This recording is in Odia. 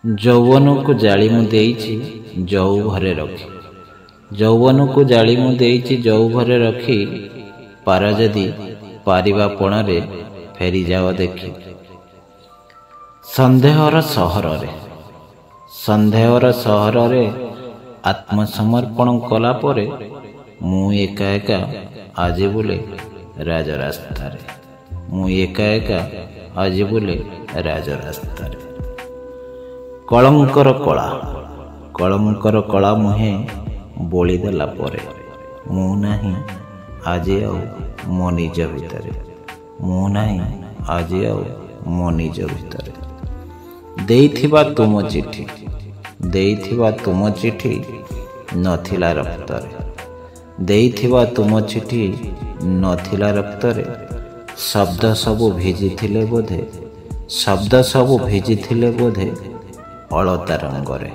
ଯୌବନକୁ ଜାଳି ମୁଁ ଦେଇଛି ଯଉ ଘରେ ରଖି। ଯୌବନକୁ ଜାଳି ମୁଁ ଦେଇଛି ଯଉ ଘରେ ରଖି, ପାର ଯଦି ପାରିବା ପଣରେ ଫେରିଯାଅ ଦେଖି। ସନ୍ଦେହର ସହରରେ ଆତ୍ମସମର୍ପଣ କଲା ପରେ ମୁଁ ଏକା ଏକା ଆଜି ବୁଲେ ରାଜରାସ୍ତାରେ। ମୁଁ ଏକା ଏକା ଆଜି ବୁଲେ ରାଜରାସ୍ତାରେ। କଳଙ୍କର କଳା ମୁହେଁ ବୋଳିଦେଲା ପରେ ମୁଁ ନାହିଁ ଆଜି ଆଉ ମୋ ନିଜ ଭିତରେ। ମୁଁ ନାହିଁ ଆଜି ଆଉ ମୋ ନିଜ ଭିତରେ। ଦେଇଥିବା ତୁମ ଚିଠି ନଥିଲା ରକ୍ତରେ। ଦେଇଥିବା ତୁମ ଚିଠି ନଥିଲା ରକ୍ତରେ। ଶବ୍ଦ ସବୁ ଭିଜିଥିଲେ ବୋଧେ ଅଳତା ରଙ୍ଗରେ।